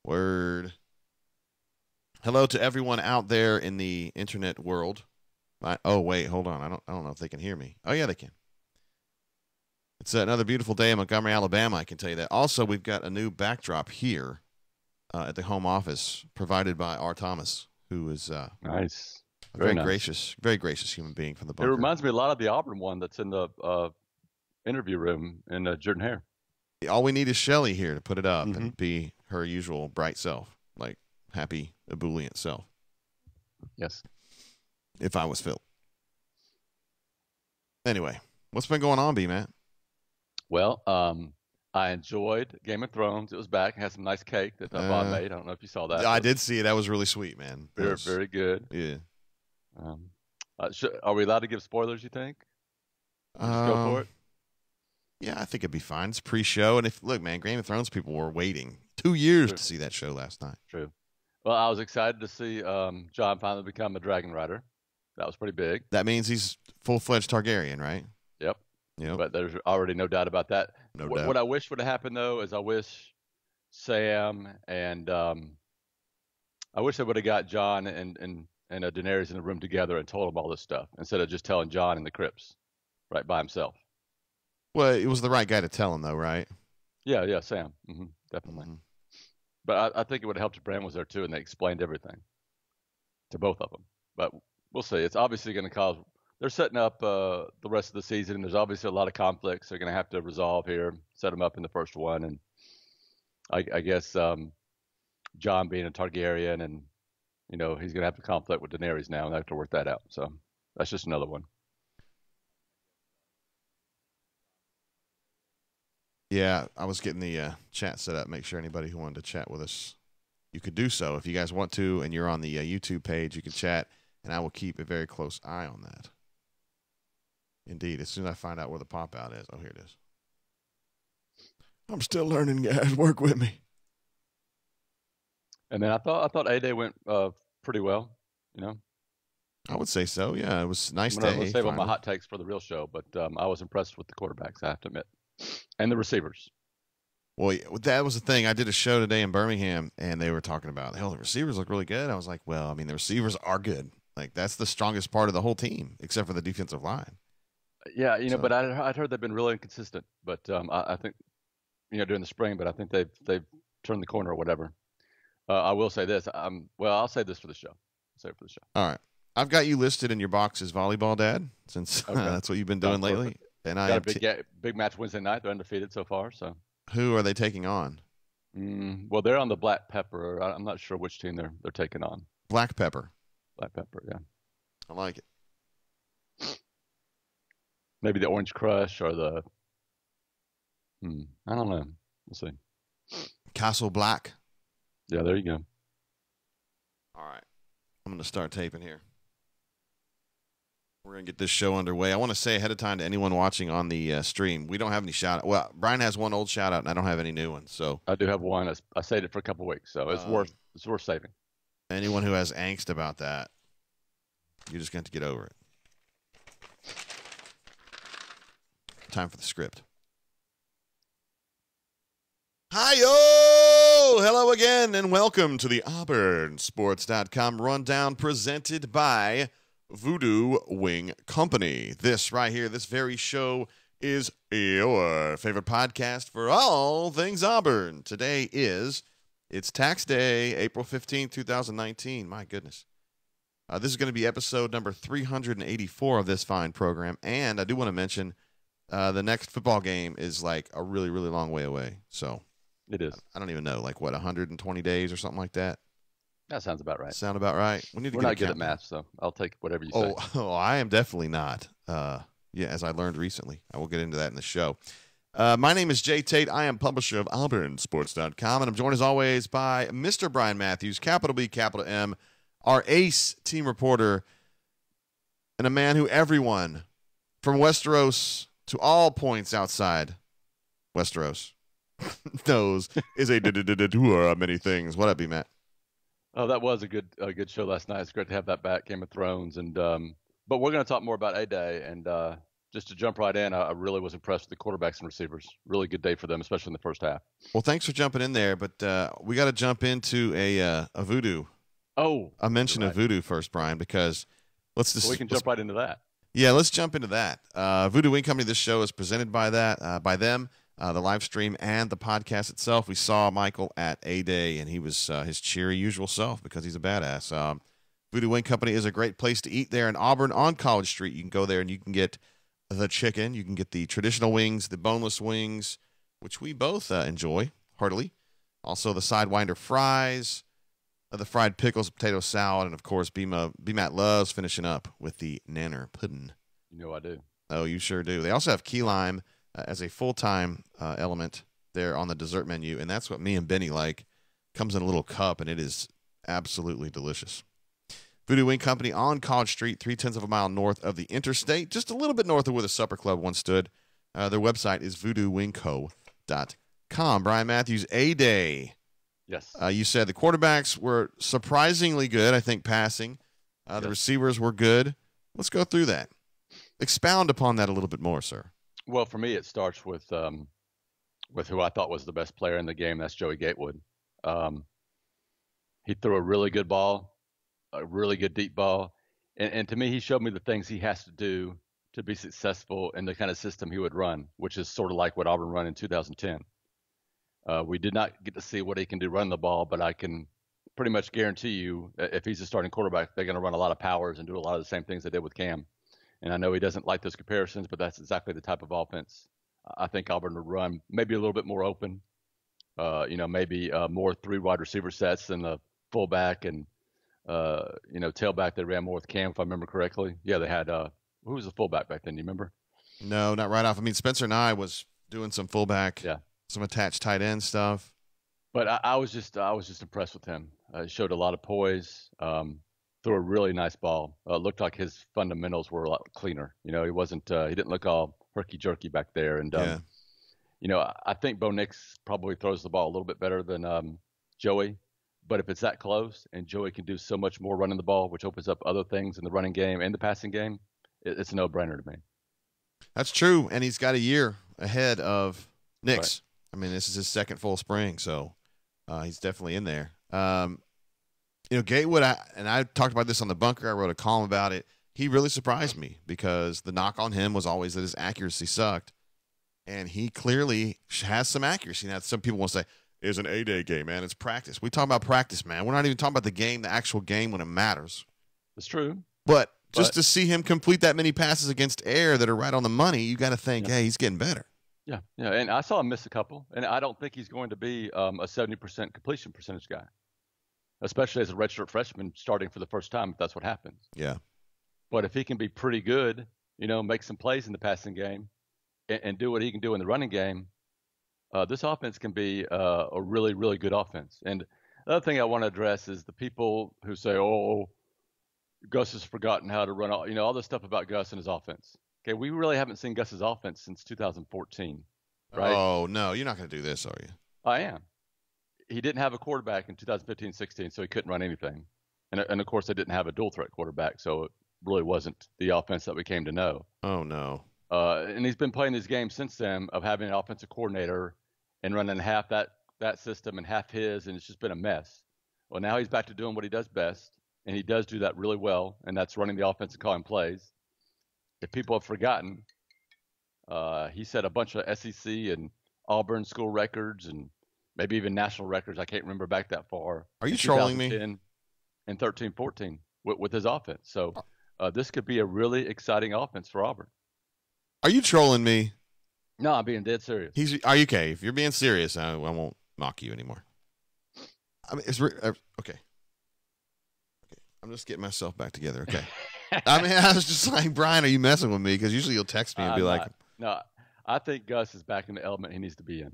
Word. Hello to everyone out there in the internet world. Oh wait, hold on. I don't know if they can hear me. Oh yeah, they can. It's another beautiful day in Montgomery, Alabama. I can tell you that. Also, we've got a new backdrop here at the home office, provided by R. Thomas, who is Nice. a Very nice. very gracious human being from the It bunker. reminds me a lot of the Auburn one that's in the interview room in Jordan Hare. All we need is Shelly here to put it up Hmm. and be her usual bright self, like happy, ebullient self. Yes. If I was Phil. Anyway, what's been going on, B Matt? Well, I enjoyed Game of Thrones. It was back. It had some nice cake that Vaughn Uh, made. I don't know if you saw that, I but did see it. That was really sweet, man. That very, was very good. yeah. Um, are we allowed to give spoilers, you think? Or just go for Um, it? yeah, I think it'd be fine. It's pre-show, and if look, man, Game of Thrones people were waiting 2 years True. to see that show last night. True. Well, I was excited to see John finally become a dragon rider. That was pretty big. That means he's full-fledged Targaryen, right? Yep. Yep, But there's already no doubt about that. no What doubt. I wish would have happened though is I wish Sam and I wish I would have got John and Daenerys in the room together and told him all this stuff instead of just telling John in the crypts right by himself. Well, it was the right guy to tell him, though, right? Yeah, yeah, Sam, definitely. Hmm. But I think it would have helped if Bran was there too and they explained everything to both of them. But we'll see. It's obviously going to cause. They're setting up the rest of the season. There's obviously a lot of conflicts they're going to have to resolve here. Set them up in the first one, and I guess John being a Targaryen, and he's going to have to conflict with Daenerys now, and they have to work that out. So that's just another one. Yeah, I was getting the chat set up. Make sure anybody who wanted to chat with us, you could do so if you guys want to, and you're on the YouTube page. You can chat, and I will keep a very close eye on that. Indeed, as soon as I find out where the pop out is. Oh, here it is. I'm still learning, guys. Work with me. And then I thought A Day went pretty well. You know, I would say so. Yeah, it was a nice I'm gonna day. save all my Finally. hot takes for the real show, but I was impressed with the quarterbacks. I have to admit, and the receivers. Well, yeah, that was the thing. I did a show today in Birmingham, and they were talking about, hell, the receivers look really good. I was like, well, I mean, the receivers are good. Like, that's the strongest part of the whole team, except for the defensive line. Yeah, So, but I'd heard they've been really inconsistent. But I think during the spring, but I think they've turned the corner or whatever. I will say this. Well, I'll say this for the show. I'll say it for the show. all right. I've got you listed in your box as volleyball dad, since Okay, that's what you've been doing sounds lately. perfect. And I Got a have. big match Wednesday night. They're undefeated so far. So, Who are they taking on? well, they're on the Black Pepper. I'm not sure which team they're taking on. Black Pepper. Black Pepper, yeah. I like it. Maybe the Orange Crush or the. I don't know. We'll see. Castle Black. Yeah, there you go. All right. I'm going to start taping here. We're going to get this show underway. I want to say ahead of time to anyone watching on the stream, we don't have any shout out. Well, Brian has one old shout out, and I don't have any new ones. So I do have one. I saved it for a couple weeks, so it's worth saving. anyone who has angst about that, you're just going to have to get over it. Time for the script. Hi-yo! Hello again, and welcome to the AuburnSports.com rundown presented by Voodoo Wing Company. This right here, this very show is your favorite podcast for all things Auburn. Today it's tax day, April 15th, 2019. My goodness. This is going to be episode number 384 of this fine program, and I do want to mention the next football game is like a really, really long way away, so... It is. I don't even know, like what, 120 days or something like that? That sounds about right. Sound about right? We need to We're get a not good at countdown. math, so I'll take whatever you say. Oh, I am definitely not. Yeah, as I learned recently. I will get into that in the show. My name is Jay Tate. I am publisher of AuburnSports.com, and I'm joined as always by Mr. Brian Matthews, capital B, capital M, our ace team reporter, and a man who everyone from Westeros to all points outside Westeros knows is a tour of many things. What up, B Matt? Oh, that was a good show last night. It's great to have that back, Game of Thrones, and but we're going to talk more about A Day and just to jump right in, I really was impressed with the quarterbacks and receivers. Really good day for them, especially in the first half. Well, thanks for jumping in there, but we got to jump into a Voodoo. Oh, a mention right. of Voodoo first, Brian, because So we can jump right into that. Yeah, let's jump into that. Voodoo Wing Company. This show is presented by by them. The live stream and the podcast itself. We saw Michael at A-Day, and he was his cheery usual self because he's a badass. Voodoo Wing Company is a great place to eat there in Auburn on College Street. You can go there and you can get the chicken. You can get the traditional wings, the boneless wings, which we both enjoy heartily. Also the Sidewinder fries, the fried pickles, potato salad, and, of course, B-Matt loves finishing up with the nanner pudding. You know I do. Oh, you sure do. They also have key lime as a full-time element there on the dessert menu, and that's what me and Benny like. Comes in a little cup, and it is absolutely delicious. Voodoo Wing Company on College Street, 0.3 of a mile north of the interstate, just a little bit north of where the Supper Club once stood. Their website is voodoowingco.com. Brian Matthews, A-Day. Yes. You said the quarterbacks were surprisingly good, I think, passing. The Yes. receivers were good. Let's go through that. Expound upon that a little bit more, sir. Well, for me, it starts with who I thought was the best player in the game. That's Joey Gatewood. He threw a really good ball, a really good deep ball. And to me, he showed me the things he has to do to be successful in the kind of system he would run, which is sort of like what Auburn run in 2010. We did not get to see what he can do running the ball, but I can pretty much guarantee you if he's a starting quarterback, they're going to run a lot of powers and do a lot of the same things they did with Cam. And I know he doesn't like those comparisons, but that's exactly the type of offense I think Auburn would run. Maybe a little bit more open, maybe more 3 wide receiver sets than the fullback and, tailback. They ran more with Cam, if I remember correctly. Yeah, they had who was the fullback back then? Do you remember? No, not right off. I mean, Spencer Nye was doing some fullback, some attached tight end stuff. But I was just impressed with him. He showed a lot of poise. Threw a really nice ball. Looked like his fundamentals were a lot cleaner. He wasn't. He didn't look all herky jerky back there. And I think Bo Nix probably throws the ball a little bit better than Joey. But if it's that close and Joey can do so much more running the ball, which opens up other things in the running game and the passing game, it's a no-brainer to me. That's true, and he's got a year ahead of Nix. Right. I mean, this is his second full spring, so he's definitely in there. Gatewood, I talked about this on the Bunker. I wrote a column about it. He really surprised me because the knock on him was always that his accuracy sucked, and he clearly has some accuracy. Now, some people want to say, it's an A-Day game, man. It's practice. We talk about practice, man. We're not even talking about the game, the actual game when it matters. It's true. But just to see him complete that many passes against air that are right on the money, you got to think, hey, he's getting better. Yeah, and I saw him miss a couple, and I don't think he's going to be a 70% completion percentage guy, especially as a redshirt freshman starting for the first time, if that's what happens. Yeah. But if he can be pretty good, make some plays in the passing game and do what he can do in the running game, this offense can be a really, really good offense. And the other thing I want to address is the people who say, oh, Gus has forgotten how to run all this stuff about Gus and his offense. Okay, we really haven't seen Gus's offense since 2014, right? Oh, no, you're not going to do this, are you? I am. He didn't have a quarterback in 2015-16, so he couldn't run anything. And of course, they didn't have a dual-threat quarterback, so it really wasn't the offense that we came to know. Oh, no. And he's been playing these games since then of having an offensive coordinator and running half that system and half his, and it's just been a mess. Well, now he's back to doing what he does best, and he does do that really well, and that's running the offense and calling plays. If people have forgotten, he set a bunch of SEC and Auburn school records and maybe even national records. I can't remember back that far. Are you trolling me? And 13-14 with his offense. So this could be a really exciting offense for Auburn. Are you trolling me? No, I'm being dead serious. Are you okay? If you're being serious, I won't mock you anymore. I mean, okay. I'm just getting myself back together. Okay. I mean, I was just like, Brian, are you messing with me? Because usually you'll text me and be like, no, I think Gus is back in the element he needs to be in.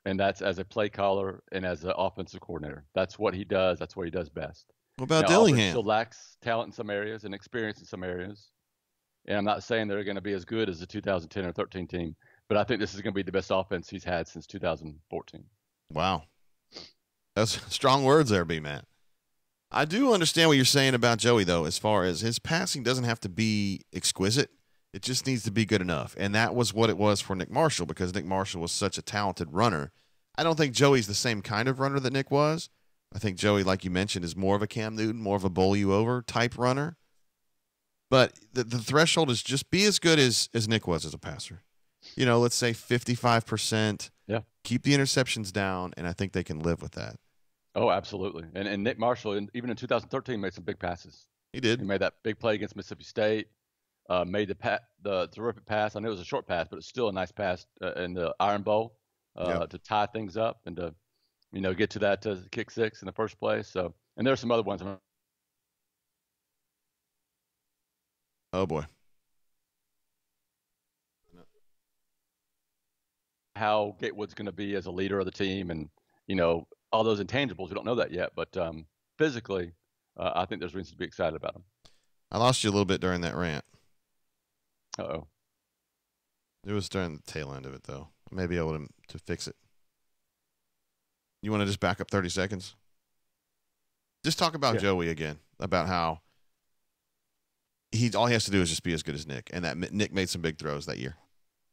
And that's as a play caller and as an offensive coordinator. That's what he does. That's what he does best. What about now, Dillingham? Auburn still lacks talent in some areas and experience in some areas. And I'm not saying they're going to be as good as the 2010 or 13 team, but I think this is going to be the best offense he's had since 2014. Wow. That's strong words there, B-Man. I do understand what you're saying about Joey, though, as far as his passing doesn't have to be exquisite. It just needs to be good enough. And that was what it was for Nick Marshall, because Nick Marshall was such a talented runner. I don't think Joey's the same kind of runner that Nick was. I think Joey, like you mentioned, is more of a Cam Newton, more of a bowl you over type runner. But the threshold is just be as good as Nick was as a passer. Let's say 55%. Yeah. Keep the interceptions down, and I think they can live with that. Oh, absolutely. And Nick Marshall, even in 2013, made some big passes. He did. He made that big play against Mississippi State. Made the terrific pass. I know it was a short pass, but it's still a nice pass in the Iron Bowl to tie things up and to get to that kick six in the first place. So, and there's some other ones. Oh boy. How Gatewood's going to be as a leader of the team, and all those intangibles. We don't know that yet, but physically, I think there's reason to be excited about him. I lost you a little bit during that rant. Uh-oh. It was during the tail end of it, though. I may be able to fix it. You want to just back up 30 seconds? Just talk about Joey again, about how all he has to do is just be as good as Nick, and that Nick made some big throws that year.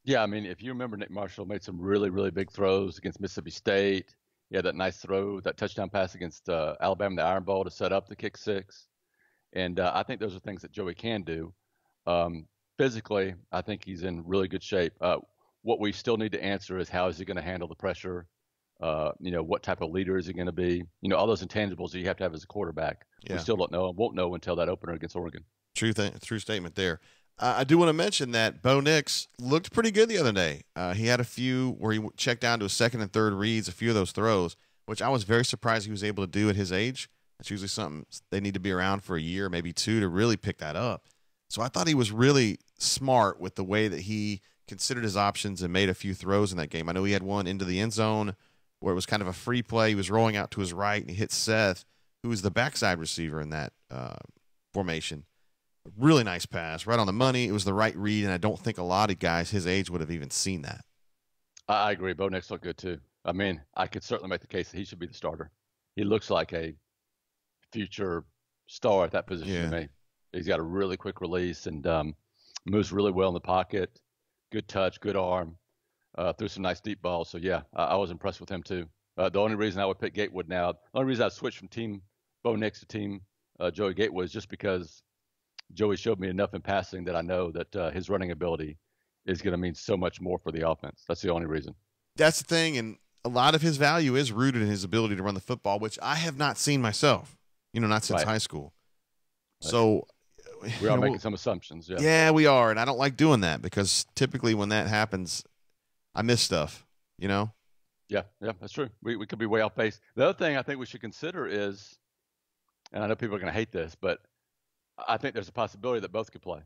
Yeah, I mean, if you remember, Nick Marshall made some really, really big throws against Mississippi State. He had that nice throw, that touchdown pass against Alabama, the Iron Bowl, to set up the kick six. And I think those are things that Joey can do. Physically, I think he's in really good shape. What we still need to answer is how is he going to handle the pressure? What type of leader is he going to be? All those intangibles that you have to have as a quarterback. Yeah. We still don't know and won't know until that opener against Oregon. True statement there. I do want to mention that Bo Nix looked pretty good the other day. He had a few where he checked down to his second and third reads, a few of those throws, which I was very surprised he was able to do at his age. That's usually something they need to be around for a year, maybe two, to really pick that up. So I thought he was really smart with the way that he considered his options and made a few throws in that game. I know he had one into the end zone where it was kind of a free play. He was rolling out to his right, and he hit Seth, who was the backside receiver in that formation. Really nice pass, right on the money. It was the right read, and I don't think a lot of guys his age would have even seen that. I agree. Bo Nix looked good, too. I mean, I could certainly make the case that he should be the starter. He looks like a future star at that position to me. He's got a really quick release and moves really well in the pocket. Good touch, good arm. Threw some nice deep balls. So, yeah, I was impressed with him, too. The only reason I would pick Gatewood now, the only reason I switched from team Bo Nix to team Joey Gatewood is just because Joey showed me enough in passing that I know that his running ability is going to mean so much more for the offense. That's the only reason. That's the thing, and a lot of his value is rooted in his ability to run the football, which I have not seen myself, not since high school. Right. So we are making some assumptions. Yeah, we are, and I don't like doing that because typically when that happens, I miss stuff, Yeah, that's true. We could be way off base. The other thing I think we should consider is, and I know people are going to hate this, but I think there's a possibility that both could play.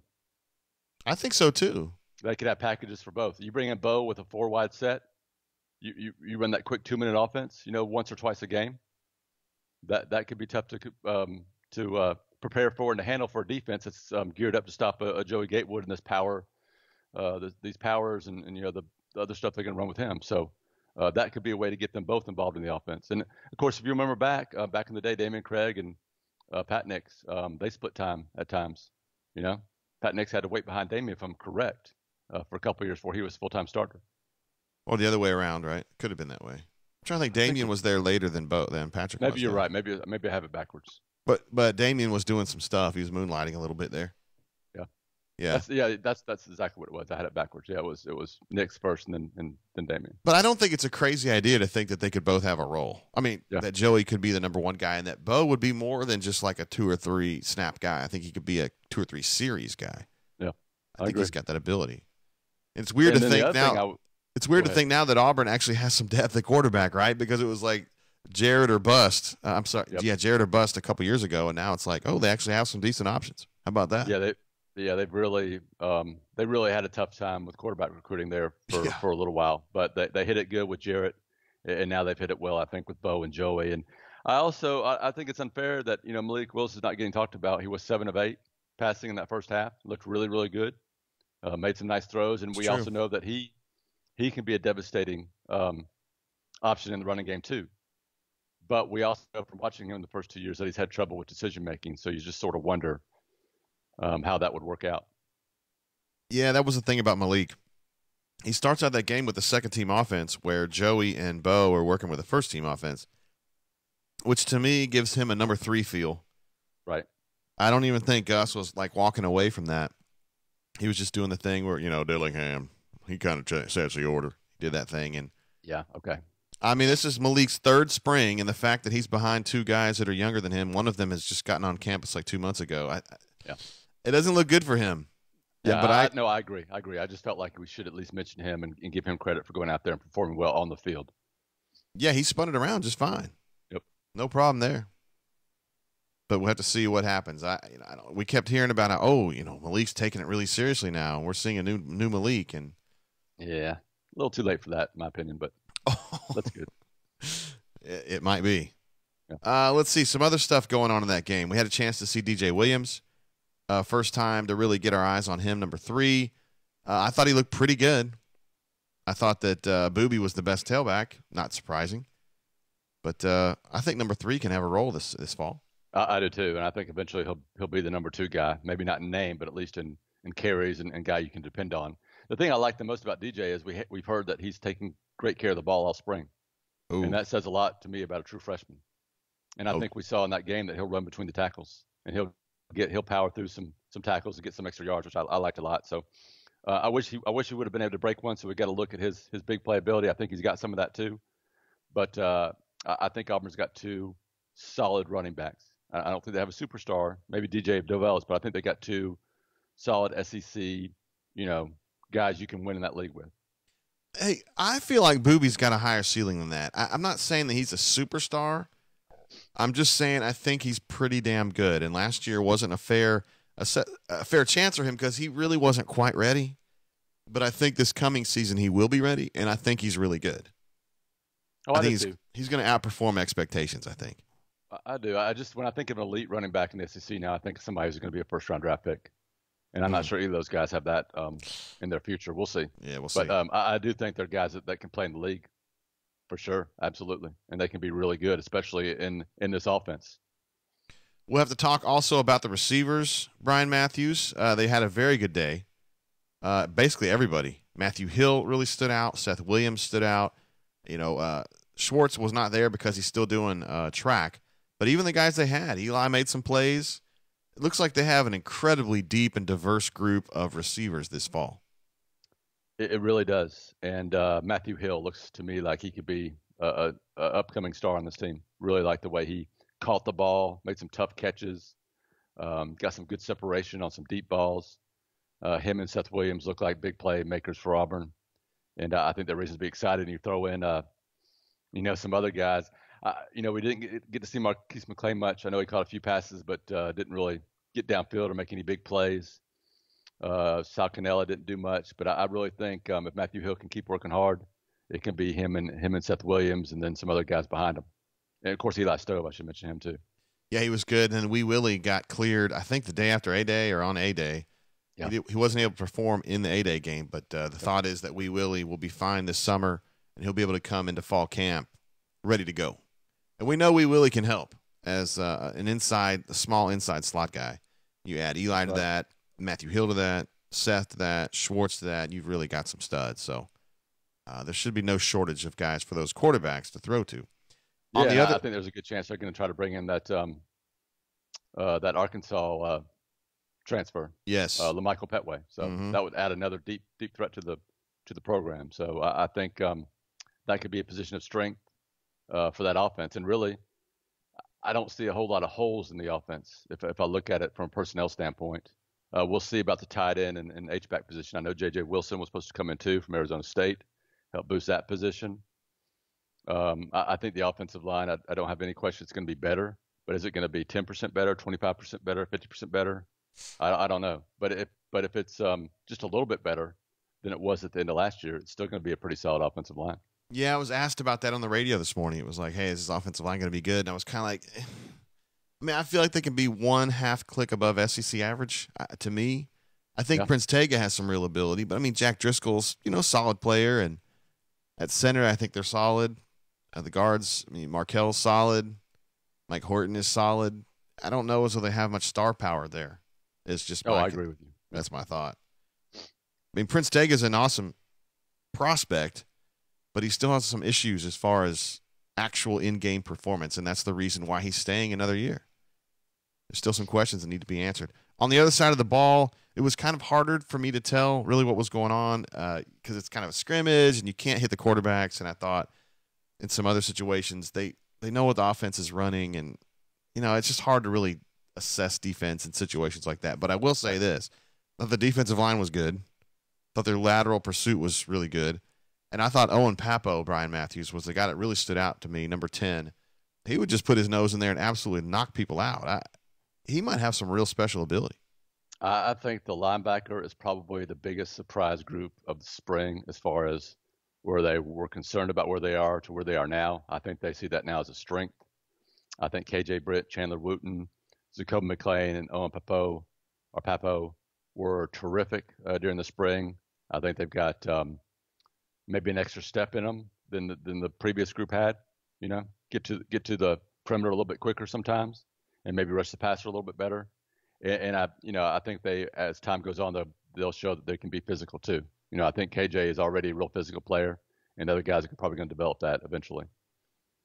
I think so too. They could have packages for both. You bring in Bo with a 4-wide set. You run that quick 2-minute offense. Once or twice a game. That could be tough to prepare for and to handle for a defense that's geared up to stop a Joey Gatewood and this power, these powers and the other stuff they're going to run with him. So that could be a way to get them both involved in the offense. And of course, if you remember back in the day, Damian Craig and Pat Nix, they split time at times. Pat Nix had to wait behind Damian, if I'm correct, for a couple of years before he was a full-time starter. Or the other way around, right? Could have been that way. I'm trying to think. Damian was there later than Patrick. Maybe you're right. Maybe I have it backwards. But Damian was doing some stuff. He was moonlighting a little bit there. Yeah. That's exactly what it was. I had it backwards. Yeah, it was Nix first and then Damian. But I don't think it's a crazy idea to think that they could both have a role. I mean, that Joey could be the number one guy and that Bo would be more than just like a 2 or 3 snap guy. I think he could be a 2 or 3 series guy. Yeah. I think he's got that ability. And it's weird to think now. It's weird to think now that Auburn actually has some depth at quarterback, right? Because it was like Jared or bust. I'm sorry. Yep. Yeah, Jared or bust a couple years ago, and now it's like, oh, they actually have some decent options. How about that? They've really had a tough time with quarterback recruiting there for a little while, but they hit it good with Jarrett, and now they've hit it well, I think, with Bo and Joey. And I think it's unfair that Malik Willis is not getting talked about. He was 7 of 8 passing in that first half. Looked really, really good. Made some nice throws, and we also know that he can be a devastating option in the running game too. But we also know from watching him the first 2 years that he's had trouble with decision making. So you just sort of wonder how that would work out. Yeah, that was the thing about Malik. He starts out that game with the second team offense where Joey and Bo are working with the first team offense, which to me gives him a number 3 feel. Right. I don't even think Gus was like walking away from that. He was just doing the thing where, Dillingham, he kind of sets the order. He did that thing. And Yeah. Okay. I mean, this is Malik's third spring, and the fact that he's behind 2 guys that are younger than him, one of them has just gotten on campus like 2 months ago. Yeah. It doesn't look good for him. Yeah, but I agree. I just felt like we should at least mention him and give him credit for going out there and performing well on the field. Yeah, he spun it around just fine. Yep. No problem there. But we'll have to see what happens. We kept hearing about how, Malik's taking it really seriously now, and we're seeing a new Malik. And yeah, a little too late for that, in my opinion, but that's good. It might be. Yeah. Let's see some other stuff going on in that game. We had a chance to see DJ Williams. First time to really get our eyes on him, number 3. I thought he looked pretty good. I thought that Booby was the best tailback. Not surprising. But I think number 3 can have a role this fall. I do too, and I think eventually he'll be the number 2 guy. Maybe not in name, but at least in carries and guy you can depend on. The thing I like the most about DJ is we've heard that he's taking great care of the ball all spring. Ooh. And that says a lot to me about a true freshman. And I think we saw in that game that he'll run between the tackles and he'll power through some tackles and get some extra yards, which I liked a lot. So I wish he would have been able to break one. So we got to look at his big playability. I think he's got some of that too, but I think Auburn's got 2 solid running backs. I don't think they have a superstar, maybe DJ Dovel's, but I think they got 2 solid SEC, guys you can win in that league with. Hey, I feel like Booby's got a higher ceiling than that. I'm not saying that he's a superstar. I'm just saying I think he's pretty damn good. And last year wasn't a fair chance for him because he really wasn't quite ready. But I think this coming season he will be ready, and I think he's really good. Oh, I think he's going to outperform expectations, I think. I do. When I think of an elite running back in the SEC now, I think of somebody who's going to be a first-round draft pick. And I'm not sure either of those guys have that in their future. We'll see. Yeah, we'll see. But I do think they're guys that can play in the league. For sure, absolutely, and they can be really good, especially in this offense. We'll have to talk also about the receivers. Brian Matthews, they had a very good day. Basically everybody. Matthew Hill really stood out. Seth Williams stood out. Schwartz was not there because he's still doing track. But even the guys they had, Eli made some plays. It looks like they have an incredibly deep and diverse group of receivers this fall. It really does. And Matthew Hill looks to me like he could be a upcoming star on this team. Really like the way he caught the ball, made some tough catches, got some good separation on some deep balls. Him and Seth Williams look like big play makers for Auburn. And I think there are reasons to be excited. And you throw in, some other guys. We didn't get to see Marquise McClain much. I know he caught a few passes, but didn't really get downfield or make any big plays. Sal Cannella didn't do much, but I really think if Matthew Hill can keep working hard, it can be him and Seth Williams and then some other guys behind him. And, of course, Eli Stove, I should mention him too. Yeah, he was good. And Wee Willie got cleared, I think, the day after A-Day or on A-Day. Yeah. He wasn't able to perform in the A-Day game, but the thought is that Wee Willie will be fine this summer, and he'll be able to come into fall camp ready to go. And we know Wee Willie can help as a small inside slot guy. You add Eli to that, Matthew Hill to that, Seth to that, Schwartz to that. You've really got some studs. So there should be no shortage of guys for those quarterbacks to throw to. Yeah, I think there's a good chance they're going to try to bring in that Arkansas transfer. Yes, LaMichael Petway. So that would add another deep threat to the program. So I think that could be a position of strength for that offense. And really, I don't see a whole lot of holes in the offense if I look at it from a personnel standpoint. We'll see about the tight end and H-back position. I know J.J. Wilson was supposed to come in too from Arizona State, help boost that position. I think the offensive line, I don't have any question it's going to be better, but is it going to be 10% better, 25% better, 50% better? I don't know. But if it's just a little bit better than it was at the end of last year, it's still going to be a pretty solid offensive line. Yeah, I was asked about that on the radio this morning. It was like, hey, is this offensive line going to be good? And I was kind of like, I feel like they can be 1/2 click above SEC average to me. I think Prince Tega has some real ability, but Jack Driscoll's, solid player. And at center, I think they're solid. At the guards, Markel's solid. Mike Horton is solid. I don't know as though they have much star power there. It's just I agree with you. That's my thought. I mean, Prince Tega is an awesome prospect, but he still has some issues as far as actual in-game performance, and that's the reason why he's staying another year. There's still some questions that need to be answered. On the other side of the ball, it was kind of harder for me to tell really what was going on because it's kind of a scrimmage and you can't hit the quarterbacks. And I thought in some other situations they know what the offense is running, and it's just hard to really assess defense in situations like that. But I will say this: I thought the defensive line was good. I thought their lateral pursuit was really good. And I thought Owen Papo, Brian Matthews, was the guy that really stood out to me, number 10. He would just put his nose in there and absolutely knock people out. He might have some real special ability. I think the linebacker is probably the biggest surprise group of the spring as far as where they were concerned about where they are to where they are now. I think they see that now as a strength. I think KJ Britt, Chandler Wooten, Jacoby McClain, and Owen Papo were terrific during the spring. I think they've got maybe an extra step in them than the previous group had. Get to the perimeter a little bit quicker sometimes, and maybe rush the passer a little bit better. And I think they, as time goes on, they'll show that they can be physical too. I think KJ is already a real physical player, and other guys are probably going to develop that eventually.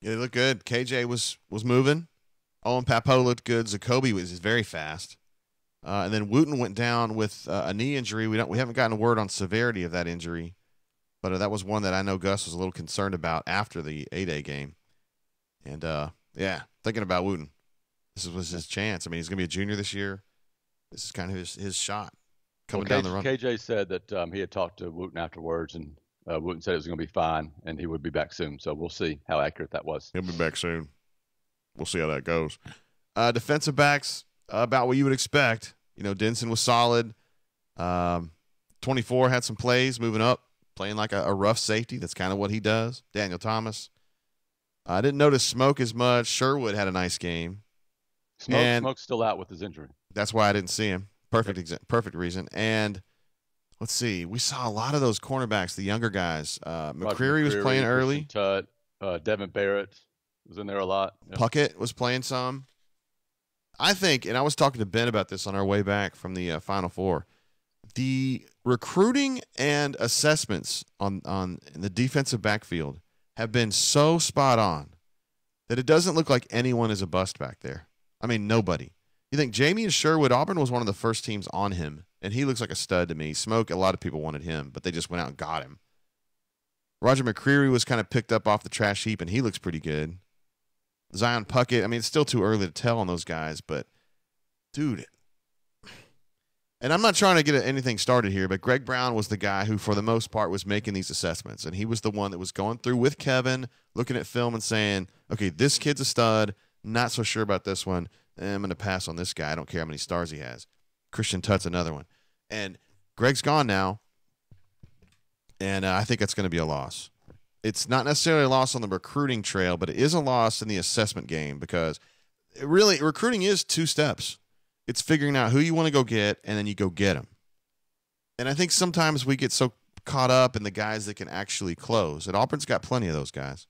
Yeah, they look good. KJ was moving. Owen Papo looked good. Jacoby was very fast. And then Wooten went down with a knee injury. We haven't gotten a word on severity of that injury, but that was one that I know Gus was a little concerned about after the A-Day game. And thinking about Wooten, this was his chance. I mean, he's going to be a junior this year. This is kind of his shot coming down the run. KJ said that he had talked to Wooten afterwards, and Wooten said it was going to be fine, and he would be back soon. So we'll see how accurate that was. He'll be back soon. We'll see how that goes. Defensive backs, about what you would expect. Denson was solid. 24 had some plays moving up, playing like a rough safety. That's kind of what he does. Daniel Thomas. I didn't notice Smoke as much. Sherwood had a nice game. Smoke's still out with his injury. That's why I didn't see him. Perfect reason. And let's see. We saw a lot of those cornerbacks, the younger guys. McCreary was playing early. Tutt, Devin Barrett was in there a lot. Yep. Puckett was playing some. I think, and I was talking to Ben about this on our way back from the Final Four, the recruiting and assessments on the defensive backfield have been so spot on that it doesn't look like anyone is a bust back there. I mean, nobody. You think Jamie and Sherwood, Auburn was one of the first teams on him, and he looks like a stud to me. Smoke, a lot of people wanted him, but they just went out and got him. Roger McCreary was kind of picked up off the trash heap, and he looks pretty good. Zion Puckett, I mean, it's still too early to tell on those guys, but, dude, and I'm not trying to get anything started here, but Greg Brown was the guy who, for the most part, was making these assessments, and he was the one that was going through with Kevin, looking at film and saying, okay, this kid's a stud, not so sure about this one, I'm going to pass on this guy. I don't care how many stars he has. Christian Tutt's another one. And Greg's gone now, and I think that's going to be a loss. It's not necessarily a loss on the recruiting trail, but it is a loss in the assessment game because recruiting is 2 steps. It's figuring out who you want to go get, and then you go get them. And I think sometimes we get so caught up in the guys that can actually close. And Auburn's got plenty of those guys.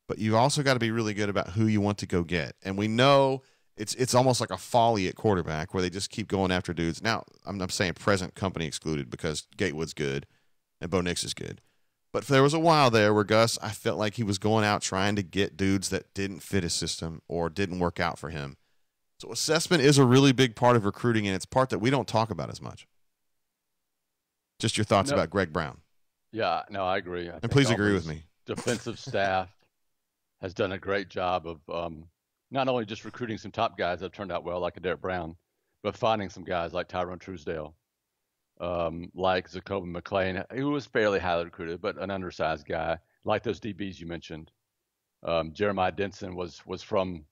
But you also got to be really good about who you want to go get. And we know it's almost like a folly at quarterback where they just keep going after dudes. Now, I'm saying present company excluded because Gatewood's good and Bo Nix is good. But there was a while there where Gus, I felt like he was going out trying to get dudes that didn't fit his system or didn't work out for him. So assessment is a really big part of recruiting, and it's part that we don't talk about as much. Just your thoughts about Greg Brown. Yeah, no, I agree. And please agree with me. Defensive staff has done a great job of not only just recruiting some top guys that have turned out well, like a Derek Brown, but finding some guys like Tyrone Truesdale, like Jacoby McClain, who was fairly highly recruited, but an undersized guy, like those DBs you mentioned. Jeremiah Denson was from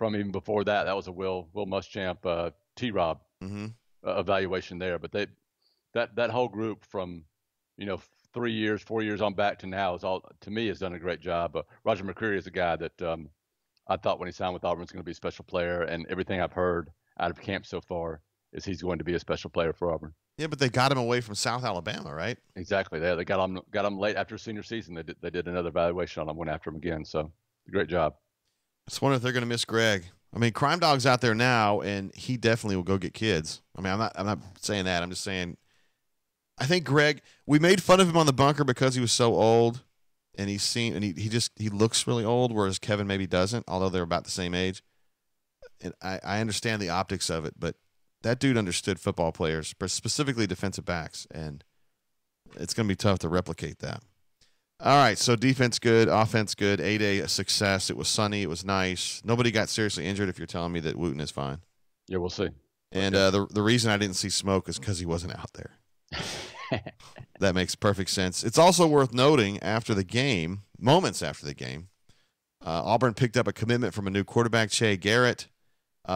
even before that. That was a Will Muschamp, T-Rob evaluation there. But that whole group from 4 years on back to now has done a great job. Roger McCreary is a guy that I thought when he signed with Auburn was going to be a special player, and everything I've heard out of camp so far is he's going to be a special player for Auburn. Yeah, but they got him away from South Alabama, right? Exactly. They got him late after senior season. They did another evaluation on him, went after him again. So great job. I just wonder if they're going to miss Greg. I mean, Crime Dog's out there now, and he definitely will go get kids. I mean, I'm not saying that. I'm just saying I think Greg, we made fun of him on the bunker because he was so old, and he looks really old, whereas Kevin maybe doesn't, although they're about the same age. And I understand the optics of it, but that dude understood football players, but specifically defensive backs, and it's going to be tough to replicate that. All right, so defense good, offense good, 8A a success. It was sunny, it was nice. Nobody got seriously injured. If you're telling me that Wooten is fine, Yeah, we'll see. and the reason I didn't see smoke is because he wasn't out there. That makes perfect sense. It's also worth noting moments after the game, Auburn picked up a commitment from a new quarterback, Che Garrett,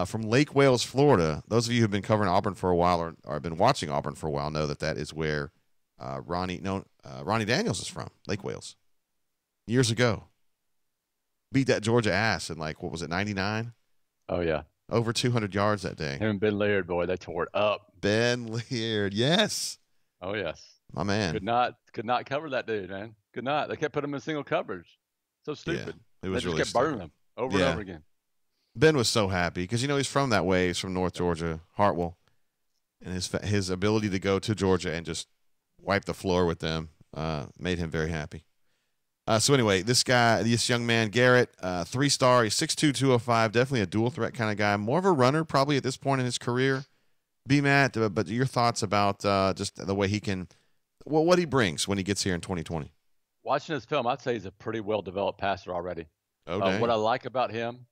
from Lake Wales, Florida. Those of you who have been covering Auburn for a while or have been watching Auburn for a while know that is where Ronnie Daniels is from, Lake Wales. Years ago. Beat that Georgia ass in what was it, 99? Oh, yeah. Over 200 yards that day. Him and Ben Laird, boy, they tore it up. Ben Laird, yes. Oh, yes. My man. Could not cover that dude, man. Could not. They kept putting him in single coverage. So stupid. Yeah, it was they just really kept burning him over and over again. Ben was so happy because he's from that way. He's from North Georgia, Hartwell, and his ability to go to Georgia and just wipe the floor with them made him very happy. So anyway, this young man Garrett, 3-star, he's 6'2", 205, definitely a dual threat kind of guy. More of a runner probably at this point in his career. B-Matt, but your thoughts about just the way he can, what he brings when he gets here in 2020. Watching his film, I'd say he's a pretty well-developed passer already. Okay. What I like about him,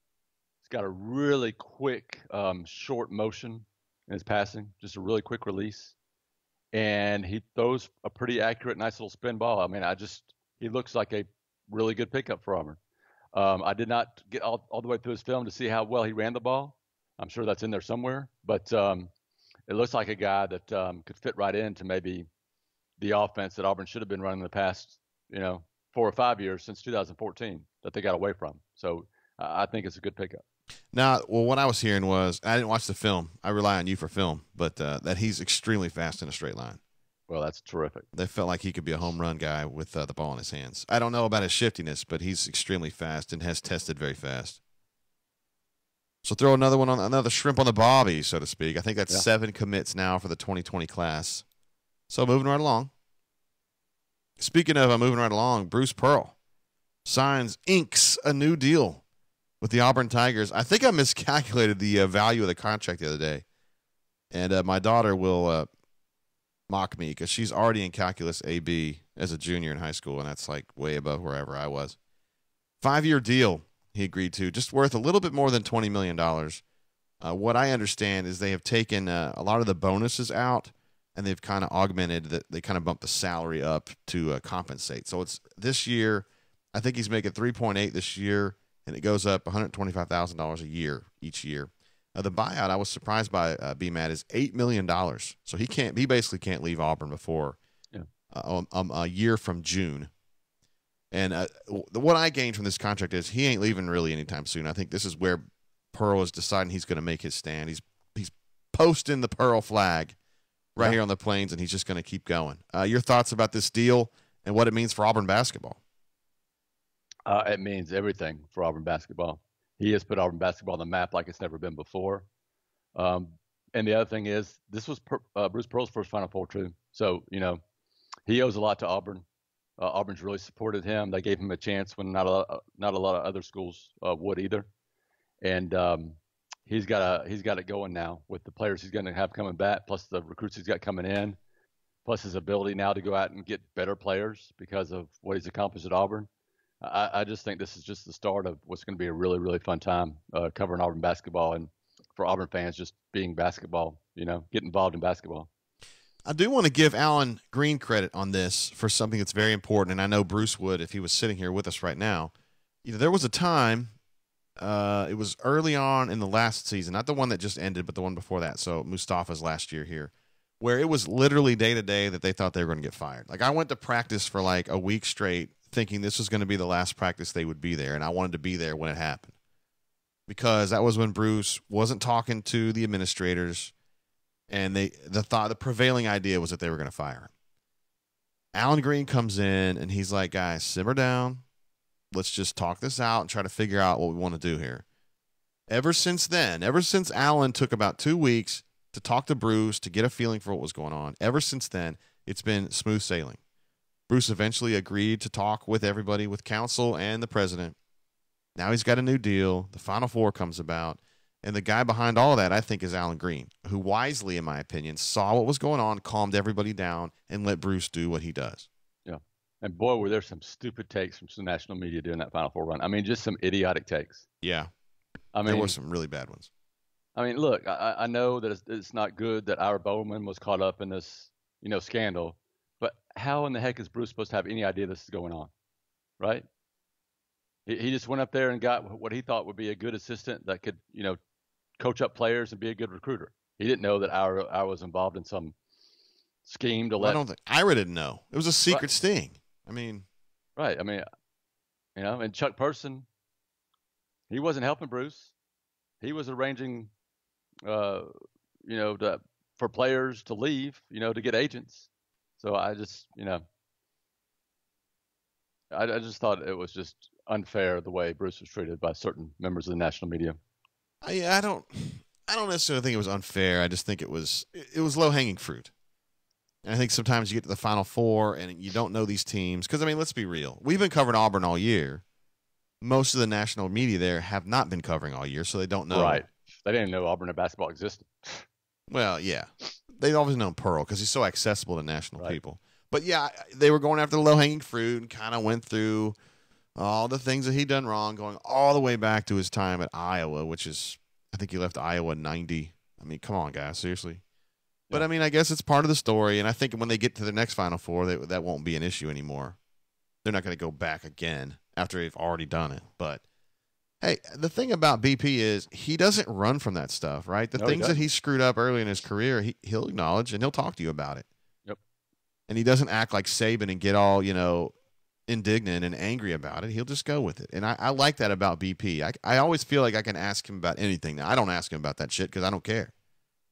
he's got a really quick, short motion in his passing, just a really quick release. And he throws a pretty accurate, nice little spin ball. I mean, he looks like a really good pickup for Auburn. I did not get all the way through his film to see how well he ran the ball. I'm sure that's in there somewhere. But it looks like a guy that could fit right into maybe the offense that Auburn should have been running the past, 4 or 5 years since 2014 that they got away from. So I think it's a good pickup. Now, what I was hearing was, I didn't watch the film. I rely on you for film, but that he's extremely fast in a straight line. Well, that's terrific. They felt like he could be a home run guy with the ball in his hands. I don't know about his shiftiness, but he's extremely fast and has tested very fast. So throw another shrimp on the bobby, so to speak. I think that's 7 commits now for the 2020 class. So moving right along. Speaking of moving right along, Bruce Pearl inks a new deal with the Auburn Tigers. I think I miscalculated the value of the contract the other day. And my daughter will mock me because she's already in calculus AB as a junior in high school, and that's way above wherever I was. 5-year deal he agreed to, just worth a little bit more than $20 million. What I understand is they have taken a lot of the bonuses out, and they've kind of augmented they kind of bumped the salary up to compensate. So it's this year, I think he's making 3.8 this year, and it goes up $125,000 a year each year. The buyout, I was surprised by B-Matt, is $8 million. So he basically can't leave Auburn before a year from June. And what I gained from this contract is he ain't leaving really anytime soon. I think this is where Pearl is deciding he's going to make his stand. He's posting the Pearl flag right here on the Plains, and he's just going to keep going. Your thoughts about this deal and what it means for Auburn basketball? It means everything for Auburn basketball. He has put Auburn basketball on the map like it's never been before. And the other thing is, this was Bruce Pearl's first Final Four too. So, he owes a lot to Auburn. Auburn's really supported him. They gave him a chance when not a lot of other schools would either. And he's got it going now with the players he's going to have coming back, plus the recruits he's got coming in, plus his ability now to go out and get better players because of what he's accomplished at Auburn. I just think this is just the start of what's going to be a really, really fun time covering Auburn basketball, and for Auburn fans just being basketball, get involved in basketball. I do want to give Alan Green credit on this for something that's very important, and I know Bruce would if he was sitting here with us right now. There was a time, it was early on in the last season, not the one that just ended, but the one before that, so Mustafa's last year here, where it was literally day to day that they thought they were going to get fired. I went to practice for a week straight thinking this was going to be the last practice they would be there, and I wanted to be there when it happened because that was when Bruce wasn't talking to the administrators, and the prevailing idea was that they were going to fire him. Alan Green comes in, and he's like, guys, simmer down. Let's just talk this out and try to figure out what we want to do here. Ever since Alan took about 2 weeks to talk to Bruce to get a feeling for what was going on, ever since then, it's been smooth sailing. Bruce eventually agreed to talk with everybody, with council and the president. Now he's got a new deal. The Final Four comes about. And the guy behind all of that, I think, is Alan Green, who wisely, in my opinion, saw what was going on, calmed everybody down, and let Bruce do what he does. Yeah. And boy, were there some stupid takes from some national media during that Final Four run. I mean, just some idiotic takes. Yeah. I mean, there were some really bad ones. I mean, look, I know that it's not good that Ira Bowman was caught up in this, scandal, but how in the heck is Bruce supposed to have any idea this is going on, right? He just went up there and got what he thought would be a good assistant that could, coach up players and be a good recruiter. He didn't know that Ira was involved in some scheme to let. I don't think Ira didn't know. It was a secret Right. sting. I mean, Right. I mean, and Chuck Person, he wasn't helping Bruce. He was arranging, for players to leave, to get agents. So I just, I just thought it was just unfair the way Bruce was treated by certain members of the national media. I don't necessarily think it was unfair. I just think it was low hanging fruit. And I think sometimes you get to the Final Four and you don't know these teams because, I mean, let's be real. We've been covering Auburn all year. Most of the national media there have not been covering all year, so they don't know. Right. They didn't know Auburn basketball existed. Well, yeah. They've always known Pearl because he's so accessible to national Right. people. But, yeah, they were going after the low-hanging fruit and kind of went through all the things that he'd done wrong, going all the way back to his time at Iowa, which is, I think he left Iowa in 90. I mean, come on, guys, seriously. But, I mean, I guess it's part of the story, and I think when they get to the next Final Four, that won't be an issue anymore. They're not going to go back again after they've already done it. But, hey, the thing about BP is he doesn't run from that stuff, right? The things that he screwed up early in his career, he'll acknowledge, and he'll talk to you about it. Yep. And he doesn't act like Saban and get all, indignant and angry about it. He'll just go with it. And I like that about BP. I always feel like I can ask him about anything. Now, I don't ask him about that shit because I don't care.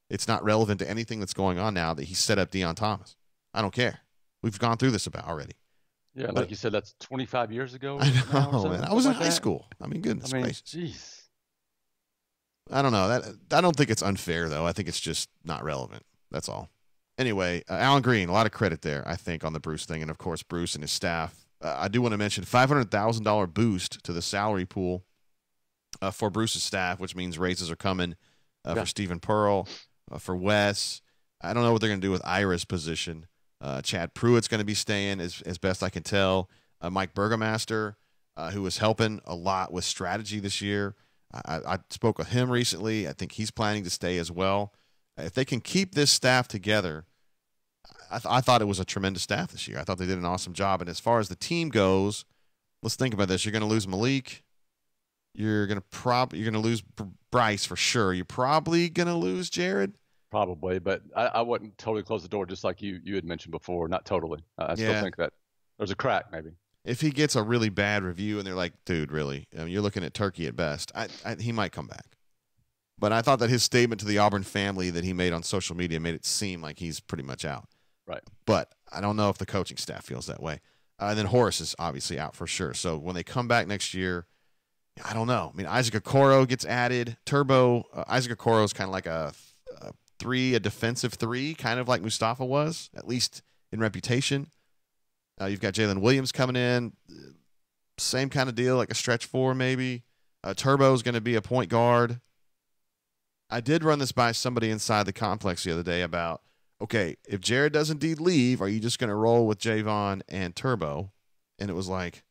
It's not relevant to anything that's going on now that he set up Deion Thomas. I don't care. We've gone through this about already. Yeah, like you said, that's 25 years ago. I know, man. I was in high school. I mean, goodness gracious. Jeez. I don't know. I don't think it's unfair, though. I think it's just not relevant. That's all. Anyway, Alan Green, a lot of credit there, I think, on the Bruce thing. And, of course, Bruce and his staff. I do want to mention $500,000 boost to the salary pool for Bruce's staff, which means raises are coming for Stephen Pearl, for Wes. I don't know what they're going to do with Ira's position. Chad Pruitt's going to be staying, as best I can tell. Mike Burgomaster, who was helping a lot with strategy this year. I spoke with him recently. I think he's planning to stay as well. If they can keep this staff together, I thought it was a tremendous staff this year. I thought they did an awesome job. And as far as the team goes, let's think about this. You're going to lose Malik. You're going to lose Bryce for sure. You're probably going to lose Jared. Probably, but I wouldn't totally close the door, just like you had mentioned before. Not totally. I still think that there's a crack, maybe. If he gets a really bad review and they're like, dude, really? I mean, you're looking at Turkey at best. He might come back. But I thought that his statement to the Auburn family that he made on social media made it seem like he's pretty much out. Right. But I don't know if the coaching staff feels that way. And then Horace is obviously out for sure. So when they come back next year, I don't know. I mean, Isaac Okoro gets added. Isaac Okoro is kind of like a defensive three, kind of like Mustafa was, at least in reputation. You've got Jalen Williams coming in. Same kind of deal, like a stretch four maybe. Turbo is going to be a point guard. I did run this by somebody inside the complex the other day about, okay, if Jared does indeed leave, are you just going to roll with Javon and Turbo? And it was like,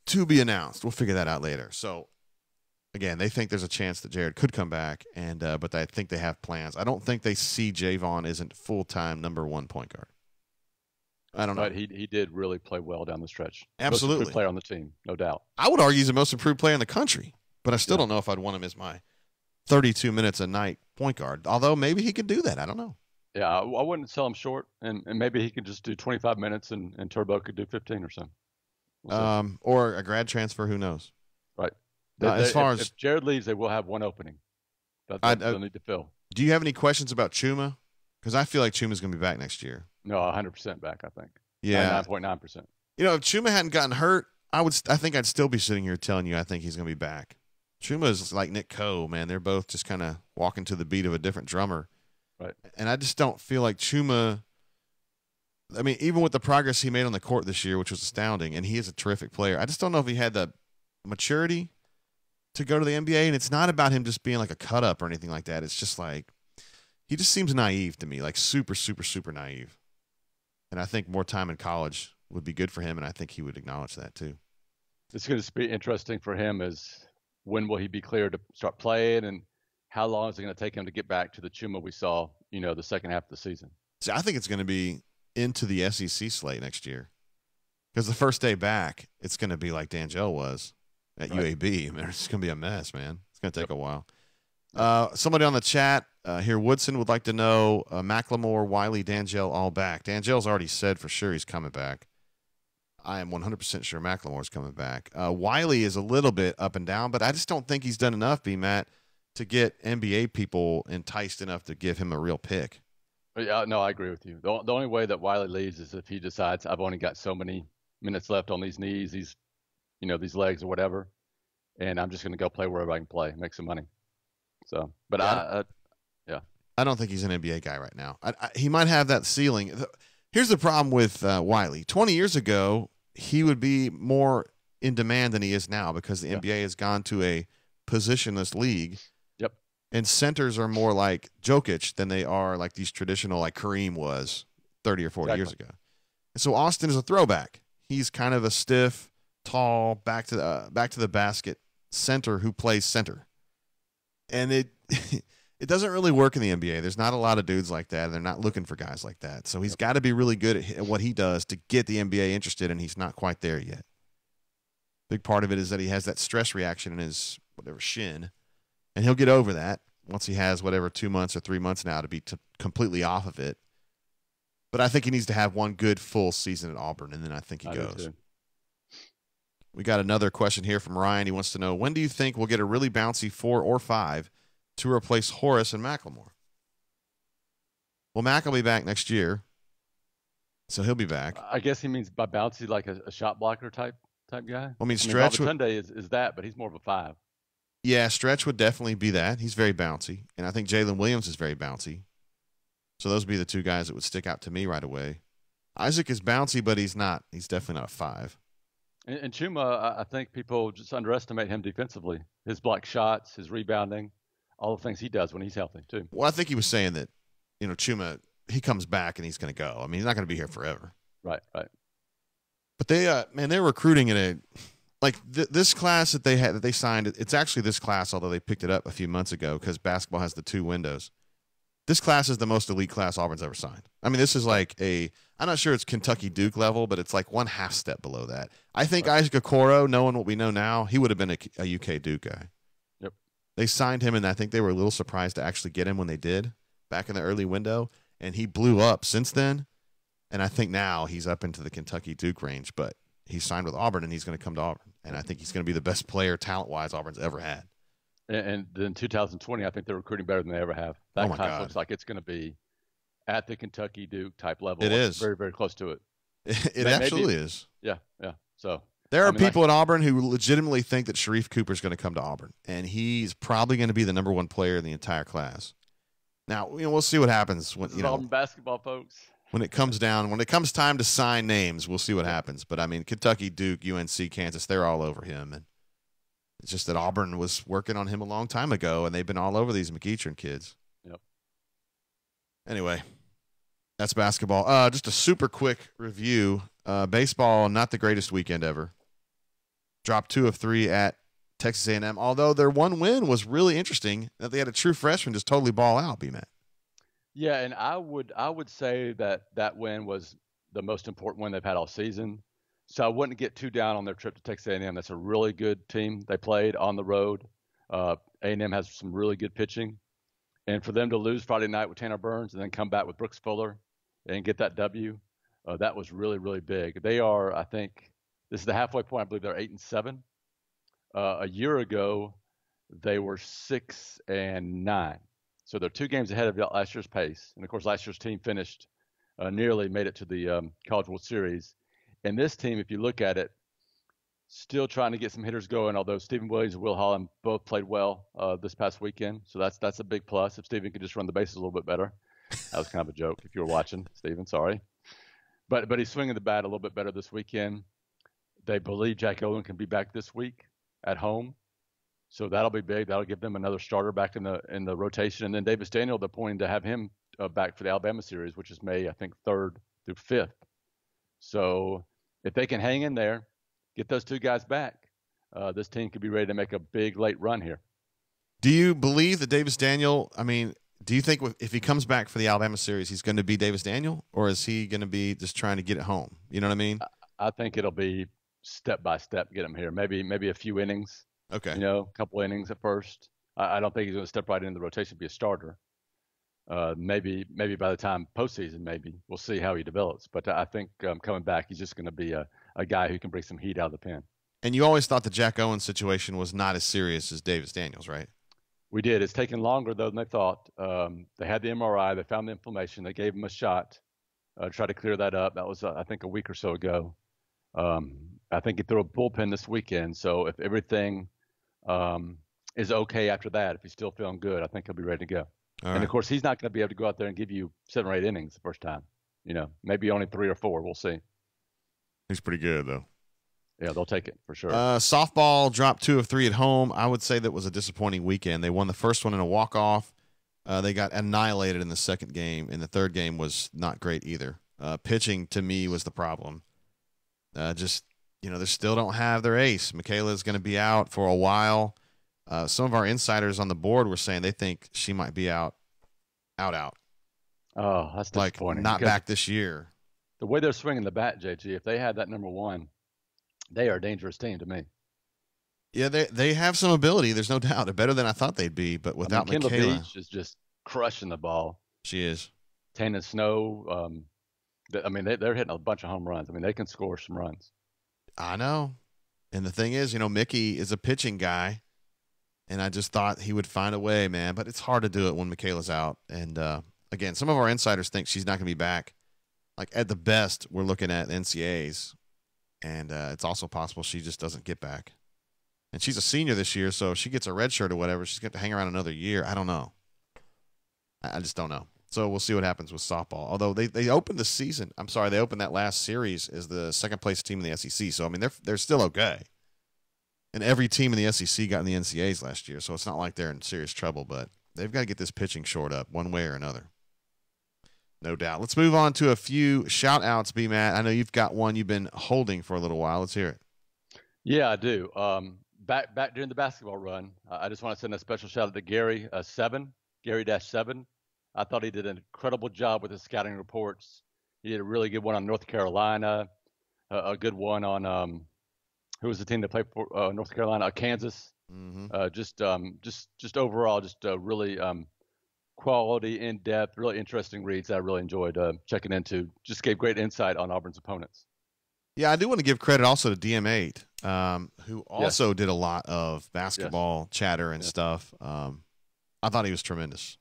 to be announced. We'll figure that out later. So, again, they think there's a chance that Jared could come back, but I think they have plans. I don't think they see Javon isn't full-time number one point guard. I don't know. But he did really play well down the stretch. Absolutely. Most improved player on the team, no doubt. I would argue he's the most improved player in the country, but I still don't know if I'd want him as my 32 minutes a night point guard, although maybe he could do that. I don't know. Yeah, I wouldn't sell him short, and maybe he could just do 25 minutes and Turbo could do 15 or so. Or a grad transfer, who knows? Right. If Jared leaves, they will have one opening that they'll need to fill. Do you have any questions about Chuma? Because I feel like Chuma's going to be back next year. No, 100% back, I think. Yeah. 99.9%. If Chuma hadn't gotten hurt, I think I'd still be sitting here telling you I think he's going to be back. Chuma is like Nick Coe, man. They're both just kind of walking to the beat of a different drummer. Right. And I just don't feel like Chuma. I mean, even with the progress he made on the court this year, which was astounding, and he is a terrific player, I just don't know if he had the maturity to go to the NBA. And it's not about him just being like a cut up or anything like that. It's just like he just seems naive to me, like super, super, super naive. And I think more time in college would be good for him, and I think he would acknowledge that too. It's going to be interesting for him is when will he be cleared to start playing, and how long is it going to take him to get back to the Chuma we saw, the second half of the season? See, I think it's going to be into the SEC slate next year because the first day back, it's going to be like D'Angelo was at UAB. I mean, it's going to be a mess, man. It's going to take a while. Somebody on the chat here, Woodson, would like to know Macklemore, Wiley, D'Angelo all back. D'Angelo's already said for sure he's coming back. I am 100% sure Macklemore's coming back. Wiley is a little bit up and down, but I just don't think he's done enough, B-Matt, to get NBA people enticed enough to give him a real pick. Yeah, no, I agree with you. The only way that Wiley leaves is if he decides I've only got so many minutes left on these knees, these legs or whatever, and I'm just going to go play wherever I can play, make some money. So, but yeah. I don't think he's an NBA guy right now. He might have that ceiling. Here's the problem with Wiley. 20 years ago, he would be more in demand than he is now because the NBA has gone to a positionless league. Yep. And centers are more like Jokic than they are like these traditional, like Kareem was 30 or 40 years ago. And so Austin is a throwback. He's kind of a stiff, tall, back to the basket center who plays center. And it doesn't really work in the NBA. There's not a lot of dudes like that. They're not looking for guys like that. So he's got to be really good at what he does to get the NBA interested, and he's not quite there yet. Big part of it is that he has that stress reaction in his shin, and he'll get over that once he has 2 months or 3 months now to be completely off of it. But I think he needs to have one good full season at Auburn, and then I think he goes. We got another question here from Ryan. He wants to know, when do you think we'll get a really bouncy 4 or 5 to replace Horace and Macklemore? Well, Mack will be back next year, so he'll be back. I guess he means by bouncy like a shot blocker type guy. I mean, Stretch Sunday is that, but he's more of a 5. Yeah, Stretch would definitely be that. He's very bouncy, and I think Jalen Williams is very bouncy. So those would be the two guys that would stick out to me right away. Isaac is bouncy, but he's not. He's definitely not a 5. And Chuma, I think people just underestimate him defensively. His block shots, his rebounding, all the things he does when he's healthy too. Well, I think he was saying that, Chuma, he comes back and he's going to go. I mean, he's not going to be here forever. Right. But they're recruiting in this class that they signed. It's actually this class, although they picked it up a few months ago because basketball has the 2 windows. This class is the most elite class Auburn's ever signed. I mean, this is like I'm not sure it's Kentucky Duke level, but it's like one half step below that. I think Isaac Okoro, knowing what we know now, he would have been a UK Duke guy. Yep. They signed him, and I think they were a little surprised to actually get him when they did back in the early window, and he blew up since then. And I think now he's up into the Kentucky Duke range, but he's signed with Auburn, and he's going to come to Auburn. And I think he's going to be the best player talent-wise Auburn's ever had. And then 2020, I think they're recruiting better than they ever have. That class looks like it's going to be at the Kentucky Duke type level. It is very, very close to it. It absolutely is. Yeah. So there are people at Auburn who legitimately think that Sharif Cooper is going to come to Auburn, and he's probably going to be the number 1 player in the entire class. Now, we'll see what happens when Auburn basketball folks. When it comes time to sign names, we'll see what happens. But I mean, Kentucky, Duke, UNC, Kansas, they're all over him, and it's just that Auburn was working on him a long time ago, and they've been all over these McEachern kids. Yep. Anyway, that's basketball. Just a super quick review. Baseball, not the greatest weekend ever. Dropped 2 of 3 at Texas A&M, although their one win was really interesting, that they had a true freshman just totally ball out, B-Matt. Yeah, and I would say that win was the most important win they've had all season. So I wouldn't get too down on their trip to Texas A&M. That's a really good team. They played on the road. A&M has some really good pitching. And for them to lose Friday night with Tanner Burns and then come back with Brooks Fuller and get that W, that was really, really big. They are, I think, this is the halfway point. I believe they're 8-7. A year ago, they were 6-9. So they're 2 games ahead of last year's pace. And, of course, last year's team finished nearly made it to the College World Series. And this team, if you look at it, still trying to get some hitters going, although Stephen Williams and Will Holland both played well this past weekend. So that's a big plus if Stephen could just run the bases a little bit better. That was kind of a joke if you were watching, Stephen. Sorry. But he's swinging the bat a little bit better this weekend. They believe Jack Owen can be back this week at home. So that'll be big. That'll give them another starter back in the rotation. And then Davis Daniel, they're pointing to have him back for the Alabama series, which is May, I think, 3rd through 5th. So if they can hang in there, get those two guys back, this team could be ready to make a big late run here. Do you believe that Davis Daniel, do you think if he comes back for the Alabama series, he's going to be Davis Daniel, or is he going to be just trying to get it home? You know what I mean? I think it'll be step by step, get him here. Maybe a few innings. Okay. A couple innings at first. I don't think he's going to step right into the rotation, be a starter. Maybe by the time postseason, maybe we'll see how he develops. But I think coming back, he's just going to be a guy who can bring some heat out of the pen. And you always thought the Jack Owens situation was not as serious as Davis Daniels, right? We did. It's taken longer, though, than they thought. They had the MRI. They found the inflammation. They gave him a shot to try to clear that up. That was, I think, a week or so ago. I think he threw a bullpen this weekend. So if everything is okay after that, if he's still feeling good, I think he'll be ready to go. And, of course, he's not going to be able to go out there and give you 7 or 8 innings the first time. Maybe only 3 or 4. We'll see. He's pretty good, though. Yeah, they'll take it for sure. Softball dropped 2 of 3 at home. I would say that was a disappointing weekend. They won the first one in a walk-off. They got annihilated in the second game, and the third game was not great either. Pitching, to me, was the problem. They still don't have their ace. Michaela's going to be out for a while. Some of our insiders on the board were saying they think she might be out. Oh, that's disappointing. Not back this year. The way they're swinging the bat, JG, if they had that number 1, they are a dangerous team to me. Yeah, they have some ability. There's no doubt. They're better than I thought they'd be, but without Kendall Michaela. Beach is just crushing the ball. She is. Tana Snow, they're hitting a bunch of home runs. They can score some runs. I know. And the thing is, Mickey is a pitching guy, and I just thought he would find a way, man. But it's hard to do it when Michaela's out. And, again, some of our insiders think she's not going to be back. Like, at the best, we're looking at NCAAs. And it's also possible she just doesn't get back. And she's a senior this year, so if she gets a red shirt or whatever, she's going to hang around another year. I don't know. I just don't know. So we'll see what happens with softball. Although they opened the season. I'm sorry, they opened that last series as the second-place team in the SEC. So, they're still okay. And every team in the SEC got in the NCAAs last year, so it's not like they're in serious trouble. But they've got to get this pitching shored up one way or another. No doubt. Let's move on to a few shout-outs, B-Matt. I know you've got one you've been holding for a little while. Let's hear it. Yeah, I do. Back during the basketball run, I just want to send a special shout-out to Gary 7, Gary-7. I thought he did an incredible job with his scouting reports. He did a really good one on North Carolina, a good one on who was the team that played for North Carolina? Kansas. Mm-hmm. Just overall, just really quality, in-depth, really interesting reads that I really enjoyed checking into. Just gave great insight on Auburn's opponents. Yeah, I do want to give credit also to DM8, who also did a lot of basketball chatter and stuff. I thought he was tremendous.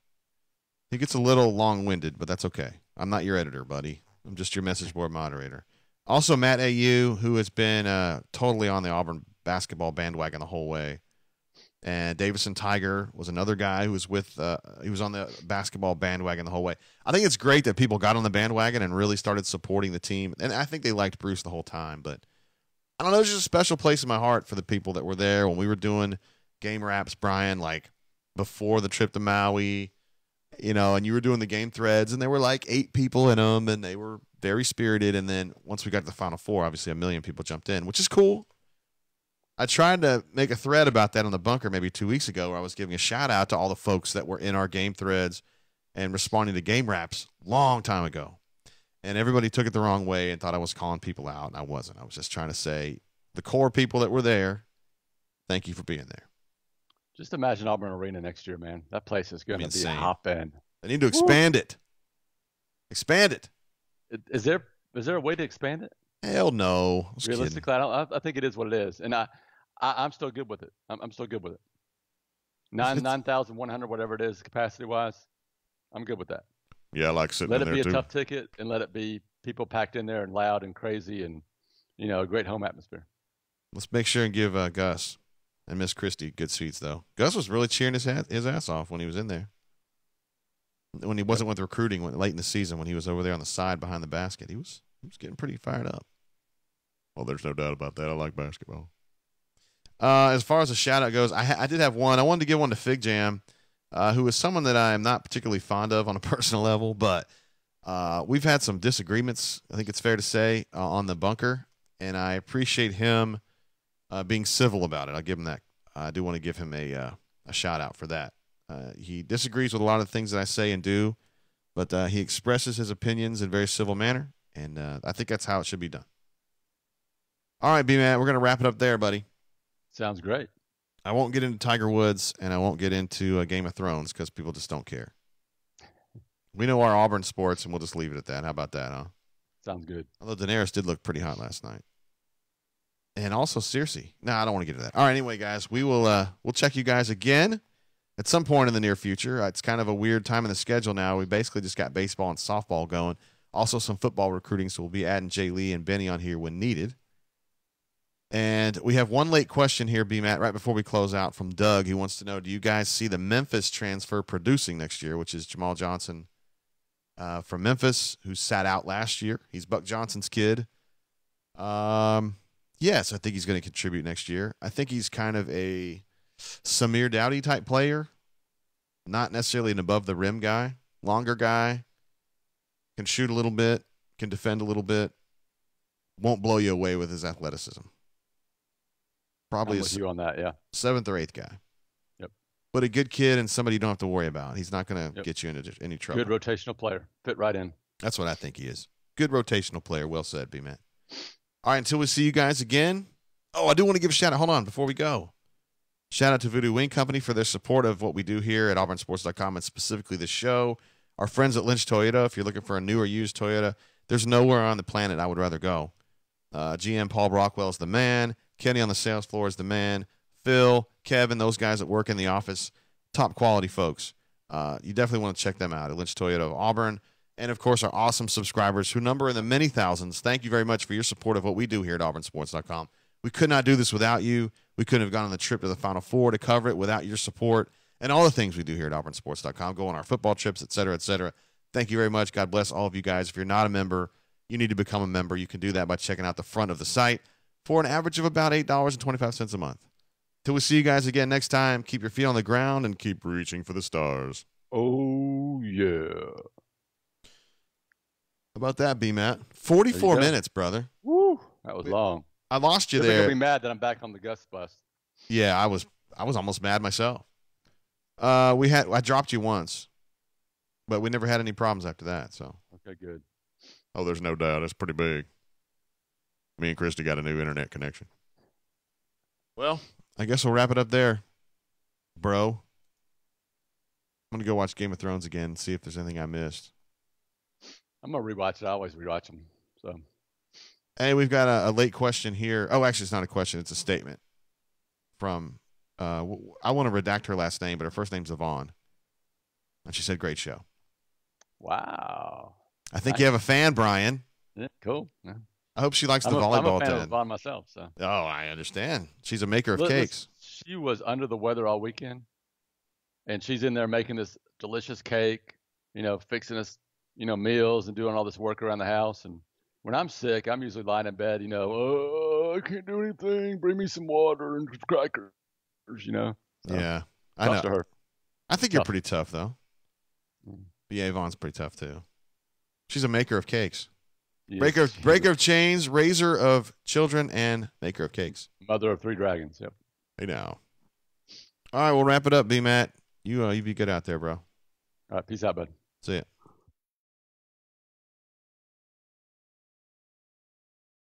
He gets a little long-winded, but that's okay. I'm not your editor, buddy. I'm just your message board moderator. Also, Matt AU, who has been totally on the Auburn basketball bandwagon the whole way. And Davison Tiger was another guy who was he was on the basketball bandwagon the whole way. I think it's great that people got on the bandwagon and really started supporting the team. And I think they liked Bruce the whole time. But I don't know, there's just a special place in my heart for the people that were there when we were doing game wraps, Brian, like before the trip to Maui, and you were doing the game threads, and there were like 8 people in them, and they were very spirited. And then once we got to the Final Four, obviously 1 million people jumped in, which is cool. I tried to make a thread about that on the bunker maybe 2 weeks ago, where I was giving a shout out to all the folks that were in our game threads and responding to game wraps long time ago. And everybody took it the wrong way and thought I was calling people out, and I wasn't. I was just trying to say the core people that were there, thank you for being there. Just imagine Auburn Arena next year, man. That place is going to be hopping. They need to expand it. Expand it. Is there a way to expand it? Hell no. Realistically, I think it is what it is, and I'm still good with it. I'm still good with it. 9,100, whatever it is, capacity wise, I'm good with that. Yeah, I like sitting in there too. Let it be a tough ticket, and let it be people packed in there and loud and crazy, and a great home atmosphere. Let's make sure and give Gus and Miss Christie good seats, though. Gus was really cheering his ass off when he was in there. when he wasn't with recruiting late in the season, when he was over there on the side behind the basket, he was getting pretty fired up. Well, there's no doubt about that. I like basketball. As far as a shout-out goes, I did have one. I wanted to give one to Fig Jam, who is someone that I am not particularly fond of on a personal level, but we've had some disagreements, I think it's fair to say, on the bunker, and I appreciate him being civil about it. I'll give him that. I do want to give him a shout-out for that. He disagrees with a lot of the things that I say and do, but he expresses his opinions in a very civil manner, and I think that's how it should be done. All right, B-Man, we're going to wrap it up there, buddy. Sounds great. I won't get into Tiger Woods, and I won't get into Game of Thrones because people just don't care. We know our Auburn sports, and we'll just leave it at that. How about that, huh? Sounds good. Although Daenerys did look pretty hot last night. And also Cersei. No, I don't want to get into that. All right, anyway, guys, we'll check you guys again at some point in the near future. It's kind of a weird time in the schedule now. We basically just got baseball and softball going. Also some football recruiting, so we'll be adding Jay Lee and Benny on here when needed. And we have one late question here, B-Matt, right before we close out from Doug. He wants to know, do you guys see the Memphis transfer producing next year, which is Jamal Johnson from Memphis, who sat out last year. He's Buck Johnson's kid. Yes, I think he's going to contribute next year. I think he's kind of a Samir Dowdy type player, not necessarily an above-the-rim guy, longer guy, can shoot a little bit, can defend a little bit, won't blow you away with his athleticism. Probably I'm with you on that, yeah. 7th or 8th guy. Yep. But a good kid and somebody you don't have to worry about. He's not going to get you into any trouble. Good rotational player. Fit right in. That's what I think he is. Good rotational player. Well said, B-Man. All right, until we see you guys again. Oh, I do want to give a shout-out. Hold on, before we go. Shout-out to Voodoo Wing Company for their support of what we do here at auburnsports.com and specifically the show. Our friends at Lynch Toyota, if you're looking for a new or used Toyota, there's nowhere on the planet I would rather go. GM Paul Brockwell is the man. Kenny on the sales floor is the man. Phil, Kevin, those guys that work in the office, top quality folks. You definitely want to check them out at Lynch Toyota of Auburn. And, of course, our awesome subscribers who number in the many thousands. Thank you very much for your support of what we do here at auburnsports.com. We could not do this without you. We couldn't have gone on the trip to the Final Four to cover it without your support and all the things we do here at auburnsports.com. Go on our football trips, et cetera, et cetera. Thank you very much. God bless all of you guys. If you're not a member, you need to become a member. You can do that by checking out the front of the site for an average of about $8.25 a month. Till we see you guys again next time, keep your feet on the ground and keep reaching for the stars. Oh, yeah. How about that, B-Matt? 44 minutes, brother. Woo, that was long. I lost you They're there. going to be mad that I'm back on the Gus bus. Yeah, I was almost mad myself. I dropped you once, but we never had any problems after that. So okay, good. Oh, there's no doubt. It's pretty big. Me and Christy got a new internet connection. Well, I guess we'll wrap it up there, bro. I'm going to go watch Game of Thrones again and see if there's anything I missed. I'm going to rewatch it. I always rewatch them. So, hey, we've got a late question here. Oh, actually, it's not a question. It's a statement from, I want to redact her last name, but her first name's Yvonne. And she said, great show. Wow. I think you have a fan, Brian. Yeah, cool. Yeah. I hope she likes the volleyball. I'm a fan of Yvonne myself. So. Oh, I understand. She's a maker of cakes. She was under the weather all weekend, and she's in there making this delicious cake, fixing us, meals and doing all this work around the house. And when I'm sick, I'm usually lying in bed, oh, I can't do anything. Bring me some water and crackers, So, yeah, I know. To her. I think you're pretty tough, though. But yeah, Yvonne's pretty tough, too. She's a maker of cakes. Yes. Breaker of chains, raiser of children, and maker of cakes. Mother of 3 dragons, yep. Hey, now. All right, we'll wrap it up, B-Matt. You be good out there, bro. All right, peace out, bud. See ya.